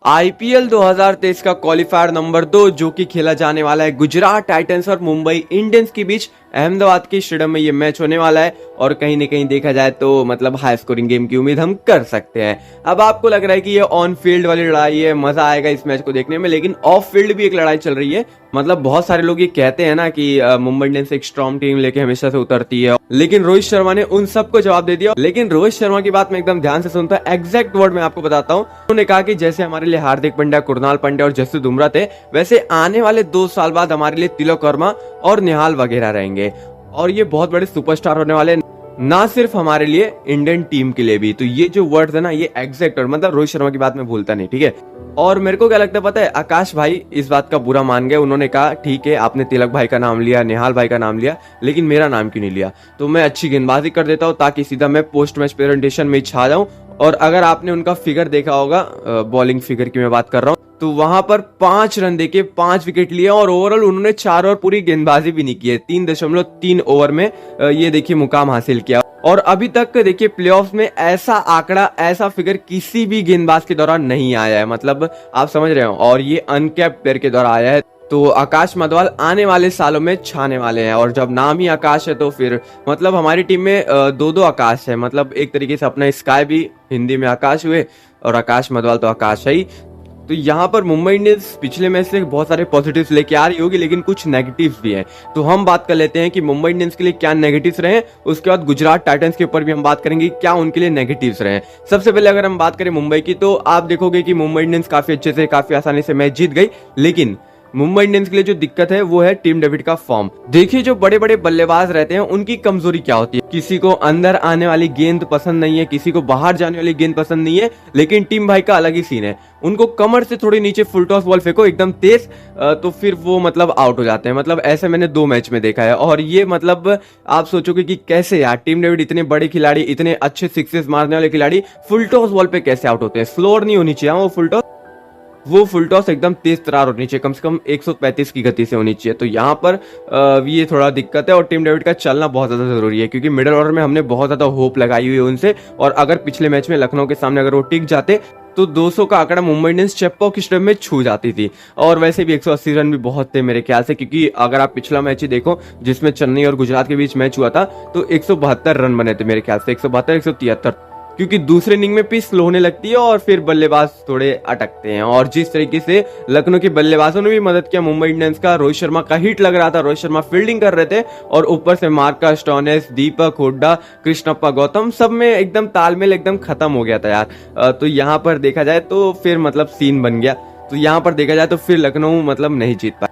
IPL 2023 का qualifier number 2 जो कि खेला जाने वाला है गुजरात टाइटंस और मुंबई इंडियंस के बीच अहमदाबाद के स्टेडियम में ये मैच होने वाला है। और कहीं न कहीं देखा जाए तो मतलब हाई स्कोरिंग गेम की उम्मीद हम कर सकते हैं। अब आपको लग रहा है कि ये ऑन फील्ड वाली लड़ाई है, मजा आएगा इस मैच को देखने में, लेकिन ऑफ फील्ड भी एक लड़ाई चल रही है। मतलब बहुत सारे लोग ये कहते हैं ना कि मुंबई इंडियंस एक स्ट्रॉन्ग टीम लेके हमेशा से उतरती है, लेकिन रोहित शर्मा ने उन सबको जवाब दे दिया। लेकिन रोहित शर्मा की बात मैं एकदम ध्यान से सुनता हूं, एग्जैक्ट वर्ड मैं आपको बताता हूं। उन्होंने कहा कि जैसे हमारे लिए हार्दिक पांड्या, कुणाल पांड्या और जसप्रीत बुमराह थे, वैसे आने वाले 2 साल बाद हमारे लिए तिलक वर्मा और निहाल वगैरह रहेंगे और ये बहुत बड़े सुपरस्टार होने वाले, ना सिर्फ हमारे लिए, इंडियन टीम के लिए भी। तो ये जो वर्ड है ना, ये एग्जैक्ट और मतलब रोहित शर्मा की बात मैं भूलता नहीं, ठीक है। और मेरे को क्या लगता है पता है, आकाश भाई इस बात का बुरा मान गए। उन्होंने कहा ठीक है आपने तिलक भाई का नाम लिया, निहाल भाई का नाम लिया, लेकिन मेरा नाम क्यों नहीं लिया। तो मैं अच्छी गेंदबाजी कर देता हूँ ताकि सीधा मैं पोस्ट मैच प्रेजेंटेशन में छा जाऊं। और अगर आपने उनका फिगर देखा होगा, बॉलिंग फिगर की मैं बात कर रहा हूँ, तो वहां पर 5 रन देके 5 विकेट लिए और ओवरऑल उन्होंने 4 ओवर पूरी गेंदबाजी भी नहीं की है। 3.3 ओवर में ये देखिए मुकाम हासिल किया। और अभी तक देखिए प्लेऑफ्स में ऐसा आंकड़ा, ऐसा फिगर किसी भी गेंदबाज के दौरान नहीं आया है, मतलब आप समझ रहे हो। और ये अनकैप्ड प्लेयर के द्वारा आया है। तो आकाश मधवाल आने वाले सालों में छाने वाले हैं। और जब नाम ही आकाश है तो फिर मतलब हमारी टीम में 2 आकाश है। मतलब एक तरीके से अपना स्काई भी हिंदी में आकाश हुए और आकाश मधवाल तो आकाश है ही। तो यहाँ पर मुंबई इंडियंस पिछले मैच से बहुत सारे पॉजिटिव्स लेके आ रही होगी, लेकिन कुछ नेगेटिव्स भी हैं। तो हम बात कर लेते हैं कि मुंबई इंडियंस के लिए क्या नेगेटिव्स रहे। उसके बाद गुजरात टाइटंस के ऊपर भी हम बात करेंगे क्या उनके लिए नेगेटिव्स रहे। सबसे पहले अगर हम बात करें मुंबई की, तो आप देखोगे कि मुंबई इंडियंस काफी अच्छे से, काफी आसानी से मैच जीत गई। लेकिन मुंबई इंडियंस के लिए जो दिक्कत है वो है टीम डेविड का फॉर्म। देखिए जो बड़े बड़े बल्लेबाज रहते हैं उनकी कमजोरी क्या होती है। किसी को अंदर आने वाली गेंद पसंद नहीं है, किसी को बाहर जाने वाली गेंद पसंद नहीं है, लेकिन टीम भाई का अलग ही सीन है। उनको कमर से थोड़ी नीचे फुल टॉस बॉल फेंको एकदम तेज, तो फिर वो मतलब आउट हो जाते हैं। मतलब ऐसे मैंने 2 मैच में देखा है। और ये मतलब आप सोचोगे कि कैसे यार टीम डेविड इतने बड़े खिलाड़ी, इतने अच्छे सिक्सेस मारने वाले खिलाड़ी फुल टॉस बॉल पे कैसे आउट होते हैं। स्लोअर नहीं होनी चाहिए वो फुल टॉस एकदम तेज तरार होनी चाहिए, कम से कम 135 की गति से होनी चाहिए। तो यहाँ पर ये थोड़ा दिक्कत है। और टीम डेविड का चलना बहुत ज्यादा जरूरी है, क्योंकि मिडिल ऑर्डर में हमने बहुत ज्यादा होप लगाई हुई है उनसे। और अगर पिछले मैच में लखनऊ के सामने अगर वो टिक जाते तो 200 का आंकड़ा मुंबई इंडियंस चेपॉक स्टेडियम में छू जाती थी। और वैसे भी 180 रन भी बहुत थे मेरे ख्याल से, क्योंकि अगर आप पिछला मैच ही देखो जिसमें चेन्नई और गुजरात के बीच मैच हुआ था, तो 172 रन बने थे मेरे ख्याल से, 172 173, क्योंकि दूसरे इनिंग में पिच स्लो होने लगती है और फिर बल्लेबाज थोड़े अटकते हैं। और जिस तरीके से लखनऊ के बल्लेबाजों ने भी मदद किया मुंबई इंडियंस का, रोहित शर्मा का हिट लग रहा था, रोहित शर्मा फील्डिंग कर रहे थे और ऊपर से मार्कस स्टोइनिस, दीपक हुड्डा, कृष्णप्पा गौतम, सब में एकदम तालमेल एकदम खत्म हो गया था यार। तो यहाँ पर देखा जाए तो फिर मतलब सीन बन गया। तो यहाँ पर देखा जाए तो फिर लखनऊ मतलब नहीं जीत पाया।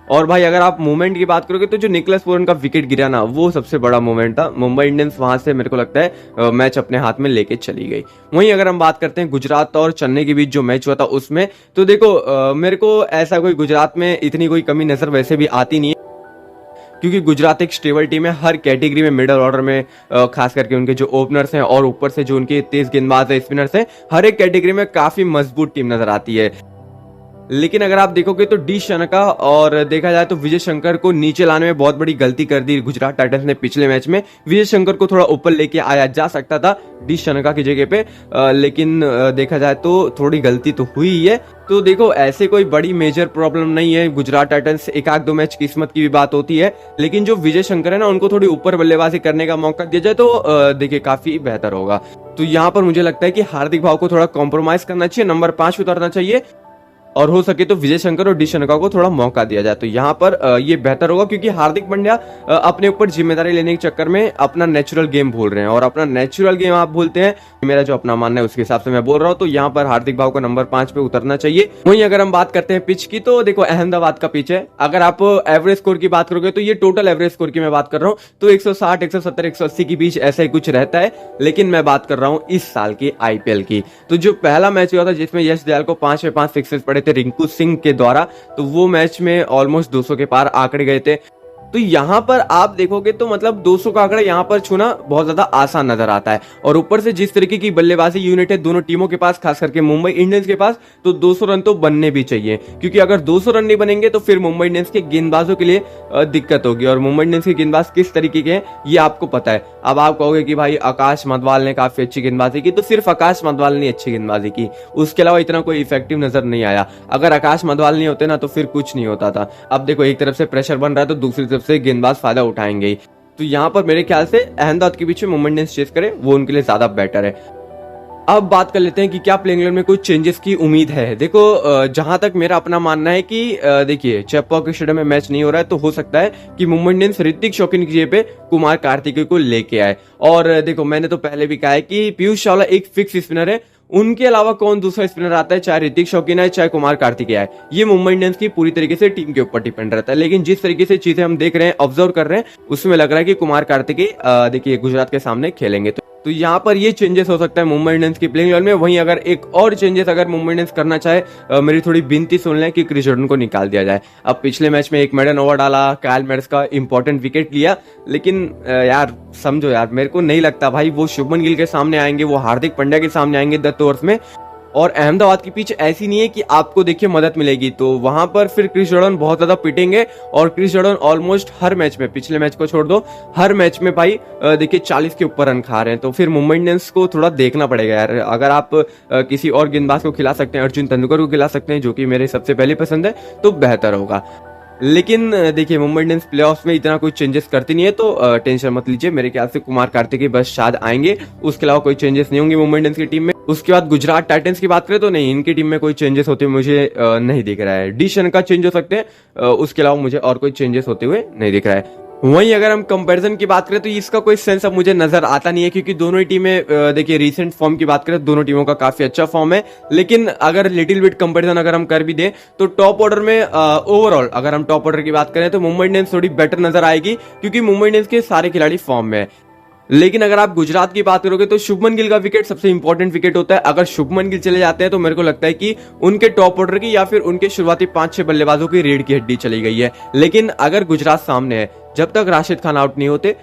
और भाई अगर आप मूवमेंट की बात करोगे तो जो निकोलस पूरन का विकेट गिरा ना, वो सबसे बड़ा मूवमेंट था। मुंबई इंडियंस वहां से मेरे को लगता है मैच अपने हाथ में लेके चली गई। वहीं अगर हम बात करते हैं गुजरात और चेन्नई के बीच जो मैच हुआ था उसमें, तो देखो मेरे को ऐसा कोई गुजरात में इतनी कोई कमी नजर वैसे भी आती नहीं है, क्योंकि गुजरात एक स्टेबल टीम है हर कैटेगरी में। मिडिल ऑर्डर में खास करके उनके जो ओपनर्स हैं और ऊपर से जो उनके तेज गेंदबाज है, स्पिनर्स हैं, हर एक कैटेगरी में काफी मजबूत टीम नजर आती है। लेकिन अगर आप देखोगे तो डी शनका और देखा जाए तो विजय शंकर को नीचे लाने में बहुत बड़ी गलती कर दी गुजरात टाइटंस ने पिछले मैच में। विजय शंकर को थोड़ा ऊपर लेके आया जा सकता था डी शनका की जगह पे, लेकिन देखा जाए तो थोड़ी गलती तो हुई ही है। तो देखो ऐसे कोई बड़ी मेजर प्रॉब्लम नहीं है गुजरात टाइटंस, 1-2 मैच किस्मत की भी बात होती है, लेकिन जो विजय शंकर है ना, उनको थोड़ी ऊपर बल्लेबाजी करने का मौका दिया जाए तो देखिए काफी बेहतर होगा। तो यहाँ पर मुझे लगता है कि हार्दिक भाव को थोड़ा कॉम्प्रोमाइज करना चाहिए, नंबर 5 पे उतरना चाहिए और हो सके तो विजय शंकर और डी शनका को थोड़ा मौका दिया जाए। तो यहाँ पर ये बेहतर होगा, क्योंकि हार्दिक पांड्या अपने ऊपर जिम्मेदारी लेने के चक्कर में अपना नेचुरल गेम भूल रहे हैं। और अपना नेचुरल गेम आप भूलते हैं, मेरा जो अपना मानना है उसके हिसाब से मैं बोल रहा हूँ। तो यहाँ पर हार्दिक भाव को नंबर 5 पे उतरना चाहिए। वहीं अगर हम बात करते हैं पिच की, तो देखो अहमदाबाद का पिच है। अगर आप एवरेज स्कोर की बात करोगे तो ये टोटल एवरेज स्कोर की मैं बात कर रहा हूँ, तो 160, 170, 180 के बीच ऐसा ही कुछ रहता है। लेकिन मैं बात कर रहा हूँ इस साल की आईपीएल की। तो जो पहला मैच हुआ था जिसमें यश दयाल को 5 में 5 सिक्सेस पड़े थे रिंकू सिंह के द्वारा, तो वो मैच में ऑलमोस्ट 200 के पार आंकड़े गए थे। तो यहाँ पर आप देखोगे तो मतलब 200 का आंकड़ा यहाँ पर छूना बहुत ज्यादा आसान नजर आता है। और ऊपर से जिस तरीके की बल्लेबाजी यूनिट है दोनों टीमों के पास, खास करके मुंबई इंडियंस के पास, तो 200 रन तो बनने भी चाहिए, क्योंकि अगर 200 रन नहीं बनेंगे तो फिर मुंबई इंडियंस के गेंदबाजों के लिए दिक्कत होगी। और मुंबई इंडियंस के गेंदबाज किस तरीके के हैं ये आपको पता है। अब आप कहोगे कि भाई आकाश मधवाल ने काफी अच्छी गेंदबाजी की, तो सिर्फ आकाश मधवाल ने अच्छी गेंदबाजी की, उसके अलावा इतना कोई इफेक्टिव नजर नहीं आया। अगर आकाश मधवाल नहीं होते ना तो फिर कुछ नहीं होता था। अब देखो एक तरफ से प्रेशर बन रहा है तो दूसरी तरफ से गेंदबाज फायदा उठाएंगे ही। तो यहाँ पर मेरे ख्याल से अहमदाबाद के पीछे मुंबई इंडियंस चेस करे वो उनके लिए ज्यादा बेटर है। अब बात कर लेते हैं कि क्या प्लेइंग 11 में कुछ चेंजेस की उम्मीद है। देखो जहां तक मेरा अपना मानना है कि देखिए चेपॉक के स्टेडियम में मैच नहीं हो रहा है तो हो सकता है कि मुंबई इंडियंस ऋतिक शौकीन की जगह पे कुमार कार्तिकेय को लेके आए। और देखो मैंने तो पहले भी कहा है कि पीयूष चावला एक फिक्स स्पिनर है, उनके अलावा कौन दूसरा स्पिनर आता है, चाहे ऋतिक शौकीन है चाहे कुमार कार्तिकेय है, ये मुंबई इंडियंस की पूरी तरीके से टीम के ऊपर डिपेंड रहता है। लेकिन जिस तरीके से चीजें हम देख रहे हैं, ऑब्जर्व कर रहे हैं, उसमें लग रहा है कि कुमार कार्तिकेय देखिए गुजरात के सामने खेलेंगे। तो यहाँ पर ये चेंजेस हो सकता है मुंबई इंडियंस की प्लेइंग 11 में। वहीं अगर एक और चेंजेस अगर मुंबई इंडियंस करना चाहे, मेरी थोड़ी विनती सुन लें कि क्रिस जॉर्डन को निकाल दिया जाए। अब पिछले मैच में एक मेडन ओवर डाला, कायल मेड्स का इंपॉर्टेंट विकेट लिया, लेकिन यार समझो यार, मेरे को नहीं लगता भाई वो शुभमन गिल के सामने आएंगे, वो हार्दिक पांड्या के सामने आएंगे 10 ओवर्स में। और अहमदाबाद की पिच ऐसी नहीं है कि आपको देखिए मदद मिलेगी, तो वहां पर फिर क्रिस जॉर्डन बहुत ज्यादा पिटेंगे। और क्रिस जॉर्डन ऑलमोस्ट हर मैच में, पिछले मैच को छोड़ दो, हर मैच में भाई देखिए 40 के ऊपर रन खा रहे हैं। तो फिर मुंबई इंडियंस को थोड़ा देखना पड़ेगा यार। अगर आप किसी और गेंदबाज को खिला सकते हैं, अर्जुन तेंदुलकर को खिला सकते हैं जो कि मेरे सबसे पहले पसंद है, तो बेहतर होगा। लेकिन देखिए मुंबई इंडियंस प्लेऑफ्स में इतना कोई चेंजेस करती नहीं है, तो टेंशन मत लीजिए। मेरे ख्याल से कुमार कार्तिकेय बस शायद आएंगे, उसके अलावा कोई चेंजेस नहीं होंगे मुंबई इंडियंस की टीम में। उसके बाद गुजरात टाइटंस की बात करें तो नहीं, इनकी टीम में कोई चेंजेस होते हुए मुझे नहीं दिख रहा है। डी शनका चेंज हो सकते हैं, उसके अलावा मुझे और कोई चेंजेस होते हुए नहीं दिख रहा है। वहीं अगर हम कंपैरिजन की बात करें तो इसका कोई सेंस अब मुझे नजर आता नहीं है, क्योंकि दोनों ही टीमें देखिए रीसेंट फॉर्म की बात करें, दोनों टीमों का काफी अच्छा फॉर्म है। लेकिन अगर लिटिल बिट कंपैरिजन अगर हम कर भी दें तो टॉप ऑर्डर में ओवरऑल अगर हम टॉप ऑर्डर की बात करें तो मुंबई इंडियंस थोड़ी बेटर नजर आएगी, क्योंकि मुंबई इंडियंस के सारे खिलाड़ी फॉर्म में है। लेकिन अगर आप गुजरात की बात करोगे तो शुभमन गिल का विकेट सबसे इंपॉर्टेंट विकेट होता है। अगर शुभमन गिल चले जाते हैं तो मेरे को लगता है कि उनके टॉप ऑर्डर की या फिर उनके शुरुआती 5-6 बल्लेबाजों की रीढ़ की हड्डी चली गई है। लेकिन अगर गुजरात सामने है, जब तक राशिद खान आउट नहीं होते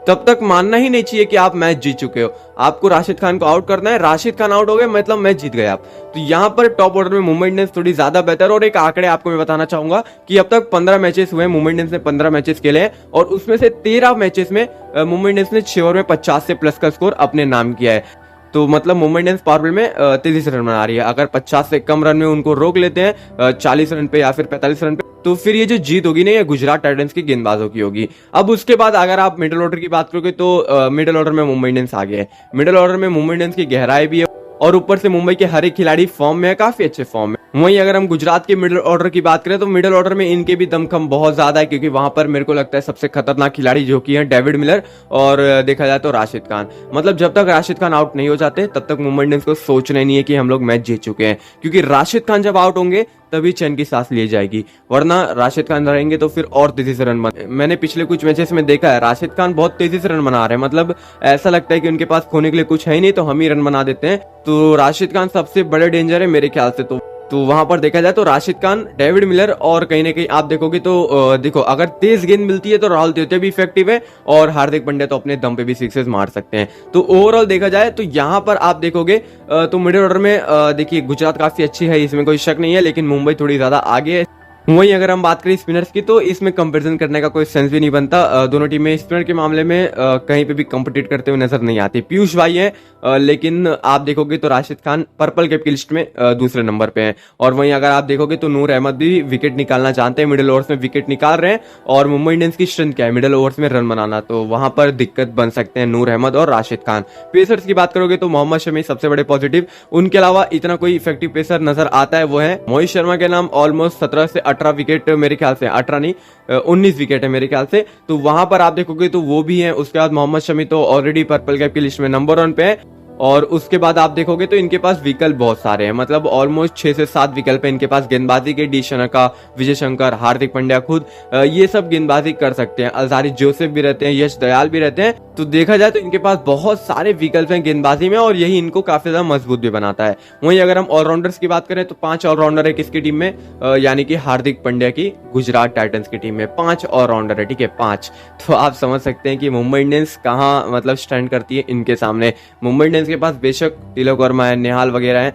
तब तक मानना ही नहीं चाहिए कि आप मैच जीत चुके हो। आपको राशिद खान को आउट करना है, राशिद खान आउट हो गए मतलब मैच जीत गए आप। तो यहाँ पर टॉप ऑर्डर में मुंबई इंडियंस थोड़ी ज्यादा बेहतर। और एक आंकड़े आपको मैं बताना चाहूंगा कि अब तक 15 मैचेस हुए, मुंबई इंडियंस ने 15 मैचेस खेले हैं और उसमें से 13 मैचेस में मुंबई इंडियंस ने 6 ओवर में 50 से प्लस का स्कोर अपने नाम किया है। तो मतलब मुंबई इंडियंस पावर प्ले में तेजी से रन बना रही है। अगर 50 से कम रन में उनको रोक लेते हैं 40 रन पे या फिर 45 रन पे, तो फिर ये जो जीत होगी ना ये गुजरात टाइटंस की गेंदबाजों की होगी। अब उसके बाद अगर आप मिडिल ऑर्डर की बात करोगे तो मिडिल ऑर्डर में मुंबई इंडियंस आ गए। मिडिल ऑर्डर में मुंबई इंडियंस की गहराई भी है और ऊपर से मुंबई के हर एक खिलाड़ी फॉर्म में है, काफी अच्छे फॉर्म में। वहीं अगर हम गुजरात के मिडिल ऑर्डर की बात करें तो मिडिल ऑर्डर में इनके भी दमखम बहुत ज्यादा है, क्योंकि वहां पर मेरे को लगता है सबसे खतरनाक खिलाड़ी जो कि है डेविड मिलर और देखा जाए तो राशिद खान। मतलब जब तक राशिद खान आउट नहीं हो जाते तब तक मुंबई इंडियंस को सोचना ही नहीं है कि हम लोग मैच जीत चुके हैं, क्योंकि राशिद खान जब आउट होंगे तभी चैन की सांस ली जाएगी, वरना राशिद खान रहेंगे तो फिर और तेजी से रन बन। मैंने पिछले कुछ मैचेस में देखा है राशिद खान बहुत तेजी से रन बना रहे हैं। मतलब ऐसा लगता है कि उनके पास खोने के लिए कुछ है ही नहीं, तो हम ही रन बना देते हैं। तो राशिद खान सबसे बड़े डेंजर है मेरे ख्याल से। तो वहां पर देखा जाए तो राशिद खान, डेविड मिलर और कहीं ना कहीं आप देखोगे तो देखो अगर तेज गेंद मिलती है तो राहुल तेवतिया भी इफेक्टिव है और हार्दिक पांड्या तो अपने दम पे भी सिक्सेस मार सकते हैं। तो ओवरऑल देखा जाए तो यहाँ पर आप देखोगे तो मिडिल ऑर्डर में देखिए गुजरात काफी अच्छी है, इसमें कोई शक नहीं है, लेकिन मुंबई थोड़ी ज्यादा आगे है। वहीं अगर हम बात करें स्पिनर्स की तो इसमें कंपैरिजन करने का कोई सेंस भी नहीं बनता। दोनों टीमें स्पिनर के मामले में कहीं पे भी कम्पिटिट करते हुए नजर नहीं आती। पीयूष भाई है, लेकिन आप देखोगे तो राशिद खान पर्पल कैप की लिस्ट में दूसरे नंबर पे हैं। और वहीं अगर आप देखोगे तो नूर अहमद भी विकेट निकालना चाहते हैं, मिडिल ओवर्स में विकेट निकाल रहे हैं। और मुंबई इंडियंस की स्ट्रेंथ क्या है, मिडिल ओवर्स में रन बनाना, तो वहां पर दिक्कत बन सकते हैं नूर अहमद और राशिद खान। पेसर्स की बात करोगे तो मोहम्मद शमी सबसे बड़े पॉजिटिव, उनके अलावा इतना कोई इफेक्टिव पेसर नजर आता है वो है मोहित शर्मा के नाम। ऑलमोस्ट 17 से 18 विकेट मेरे ख्याल से, 18 नहीं 19 विकेट है मेरे ख्याल से, तो वहां पर आप देखोगे तो वो भी है। उसके बाद मोहम्मद शमी तो ऑलरेडी पर्पल कैप की लिस्ट में नंबर 1 पे है। और उसके बाद आप देखोगे तो इनके पास विकल्प बहुत सारे हैं, मतलब ऑलमोस्ट 6 से 7 विकल्प है इनके पास गेंदबाजी के। डी शनका, विजय शंकर, हार्दिक पांड्या खुद ये सब गेंदबाजी कर सकते हैं। अलजारी जोसेफ भी रहते हैं, यश दयाल भी रहते हैं। तो देखा जाए तो इनके पास बहुत सारे विकल्प हैं गेंदबाजी में और यही इनको काफी ज्यादा मजबूत भी बनाता है। वहीं अगर हम ऑलराउंडर्स की बात करें तो 5 ऑलराउंडर है किसकी टीम में, यानी कि हार्दिक पांड्या की गुजरात टाइटंस की टीम में 5 ऑलराउंडर है, ठीक है 5। तो आप समझ सकते हैं कि मुंबई इंडियंस कहाँ मतलब स्टैंड करती है इनके सामने। मुंबई इंडियंस के पास बेशक तिलक वर्मा है, नेहाल वगैरह है,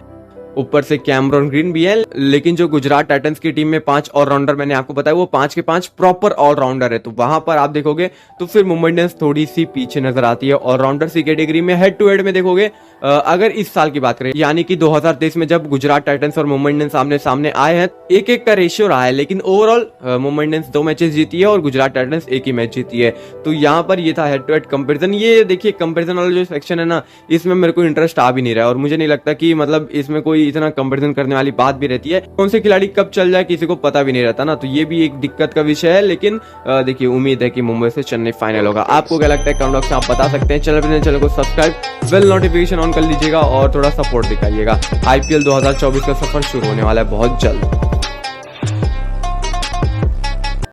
ऊपर से कैमरॉन ग्रीन भी है, लेकिन जो गुजरात टाइटंस की टीम में 5 ऑलराउंडर मैंने आपको बताया वो 5 के 5 प्रॉपर ऑलराउंडर है। तो वहां पर आप देखोगे तो फिर मुंबई इंडियंस थोड़ी सी पीछे नजर आती है ऑलराउंडर की कैटेगरी में। हेड टू हेड में देखोगे अगर इस साल की बात करें यानी कि 2023 में जब गुजरात टाइटंस और मुंबई इंडियंस सामने सामने आए हैं 1-1 का रेशियो रहा है, लेकिन ओवरऑल मुंबई इंडियंस 2 मैचेस जीती है और गुजरात टाइटंस 1 ही मैच जीती है। तो यहाँ पर ये था हेड टू हेड कंपेरिजन। ये देखिए कंपेरिजन वाला जो सेक्शन है ना, इसमें मेरे को इंटरेस्ट आ भी नहीं रहा है और मुझे नहीं लगता कि मतलब इसमें कोई इतना कंपेरिजन करने वाली बात भी रहती है। कौन से खिलाड़ी कब चल जाए किसी को पता भी नहीं रहता ना, तो ये भी एक दिक्कत का विषय है। लेकिन देखिए उम्मीद है कि मुंबई से चेन्नई फाइनल होगा। आपको क्या लगता है कमेंट बॉक्स में आप बता सकते हैं। चैनल को सब्सक्राइब, बेल नोटिफिकेशन ऑन कर लीजिएगा और थोड़ा सपोर्ट दिखाइएगा। आईपीएल 2024 का सफर शुरू होने वाला है बहुत जल्द।